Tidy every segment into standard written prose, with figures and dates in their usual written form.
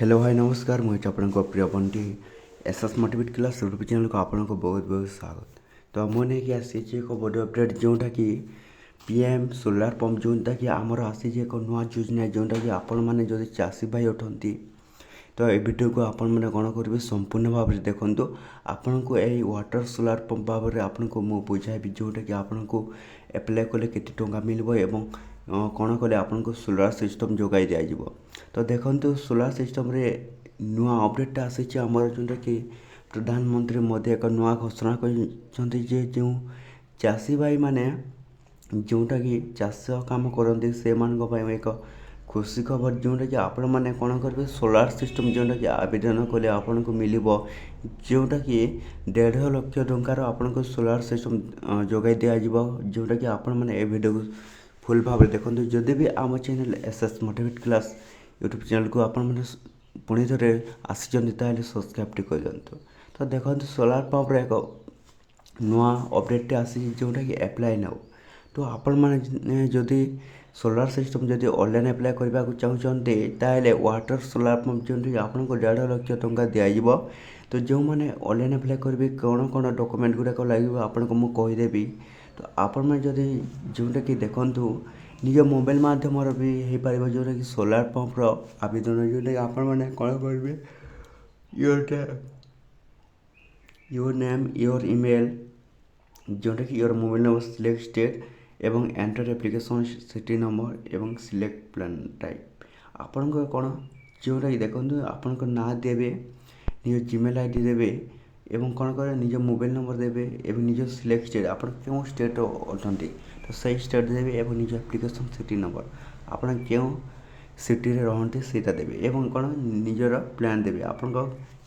Hello hi नमस्कार मुझे आपको प्रिय Bunty SS motivate class YouTube channel को आपको बहुत बहुत स्वागत। तो मैंने कि आसी एक बड़ अपडेट जोटा कि पीएम सोलार पंप जोटा कि आमर आसी एक नुआ योजना जोटा कि आपण मैंने जो चाषी भाई उठती तो ये वीडियो को आपण मैंने कौन करेंगे संपूर्ण भाव में देखो आपण को यही वाटर सोलार पंप भाव में आपको मुझे बुझाइबी जोटा कि आपण को एप्लाय कले केते टंका मिलबो एवं कौन कले आपको सोलार सिस्टम जोगाई दिज्व। तो देखो सोलार सिस्टम रे नुआ अपडेट आसी जोटा कि प्रधानमंत्री मोदी एक नुआ घोषणा कर जो चाषी भाई माने जोटा कि चाष कम करते से एक खुशी खबर जोटा कि आपण मैंने कौन करेंगे सोलार सिस्टम जोटा कि आवेदन कले आपन को मिल जोटा कि 1.5 लाख टंकार आपन को सोलार सिस्टम जोगाई दिज्व जोटा कि आपण मैंने ए वीडियो को फुल भाव देखो जदि भी आम channel SS motivate class YouTube channel को आपण मैंने पुणी थे आसी सब्सक्राइब कर दिंतु। तो देखो सोलार पंप एक नुआ अपडेट आसी जोटा कि एप्लाय नाउ। तो आपण मैंने जदि सोलार सिस्टम जदि ऑनलाइन एप्लाय करने को चाहते ताले वाटर सोलार पंप जो आपको 1.5 लाख टंका दिज्व। तो जो मैंने ऑनलाइन एप्लाय करेंगे कौन कौन डॉक्यूमेंट गुड़ाक लगे आपको मुझे कहीदेवी। तो आपण मैंने जदि जोटा कि देखूँ निज मोबाइल मध्यम भी हो पार जोटा कि सोलार पंपर आवेदन जोटा कि आपण मैंने कौन करेंगे योर नेम योर ईमेल जोटा कि your mobile number select state एवं एंटर एप्लिकेशन सिटी नंबर एवं सिलेक्ट प्लान टाइप आपण को कौन जोटा कि देखो आपण को ना देवे निज जीमेल आईडी देवे एवं कौन करे निज मोबाइल नंबर देवे एवं निज सिलेक्ट स्टेट आप क्यों स्टेट अटंती तो सही स्टेट देवे एवं निज एप्लिकेशन सिटी नंबर आप क्यों सिटी रे रहते सीटा देवे एवं कौन निजर प्लान देवे आपण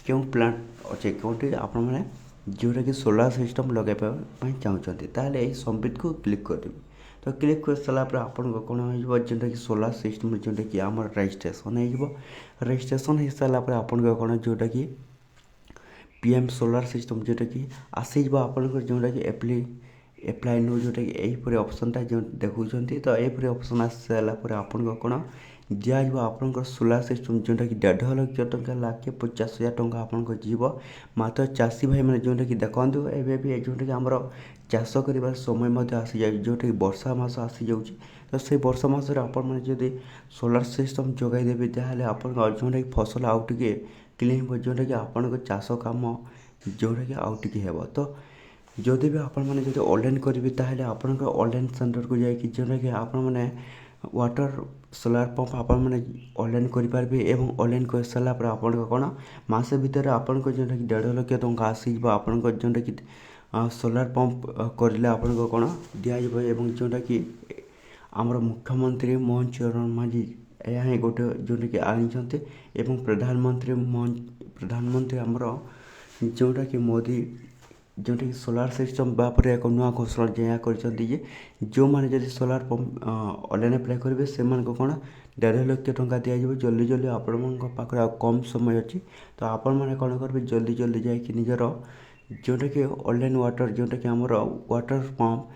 क्यों प्लान अच्छे कौटी आपण मैंने जोटा कि सोलार सिस्टम लगाइबा चाहते ताले यही सबमिट को क्लिक करेंगे। तो क्लिक कर सारापर आपन कौन हो जोटा कि सोलार सिस्टम जोटा कि आम रजिस्ट्रेशन हो रजिस्ट्रेशन हो सारापर आपन कौन जोटा कि पीएम सोलार सिस्टम जोटा कि आसीज आपन जोटा कि एप्लाय नो जोटा कि यहीपरी ऑप्शनटा जो देखुं। तो यहीपरी ऑप्शन आस सारापर आपन कौन दिज्व आपन सोलार सिस्टम जोटा कि 1.5 लाख टंका 1,50,000 टंका आपन जीव मात्र चाषी भाई मैंने जोटा कि देखो एवं भी जोटा कि आमर चाष कर समय आसी जाए जोटा कि वर्षा मास आसी जाऊँ। तो से वर्षा मसरे आपण मैंने जदि सोलार सिस्टम जोगाई देवे ताहले आपन जोटा कि फसल आउ टे क्लीन हो जोटा कि आपन चाष कम जोटा कि आउ टे हे। तो जदि भी आपण मैंने जब ऑनलाइन करेंगे ताहले आपन ऑनलाइन सेंटर को जाकि जोटा कि आपण मैंने वाटर सोलार पंप आपण मैंने ऑनलाइन करेंगे एवं ऑनलाइन कर सारापर आपन कौन मसे भितर आपन जोटा कि 1.5 लाख टंका आसीज आपन जोटा कि सोलार पंप करले आपन कौन दिज्व एवं जोटा कि आमर मुख्यमंत्री मोहन चरण मांझी यह गोटे जोटा कि आनी एवं प्रधानमंत्री आमर जोटा कि मोदी जोटा कि सोलार सिस्टम बापर एक नुआ घोषणा जहाँ कर जो मैंने जब सोलार पंप ऑनलाइन एप्लाय करेंगे से कौन 1.5 लाख टंका दिज्व जल्दी जल्दी आपण पाखे कम समय अच्छी। तो आपण मैंने कौन करेंगे जल्दी जल्दी जाकि निजर जोटा कि ऑनलाइन वाटर जोटा कि आमर वाटर पंप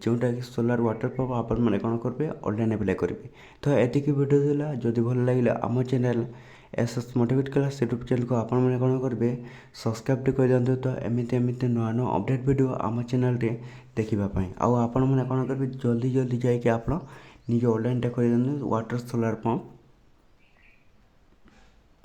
जोटा कि सोलार वाटर पंप आपण मैंने कौन करेंगे ऑनलाइन एप्लाय करेंगे। तो एतिक वीडियो देला जदि भल लगे आम channel SS motivate class YouTube channel को आपण मैंने कौन करेंगे सब्सक्राइब कर दिखाँ। तो एमती नुआ नुआ अपडेट वीडियो आम चैनल देखापी आपण मैंने कौन करेंगे जल्दी जल्दी जाकि आप निज ऑनलाइन कर वाटर सोलार पंप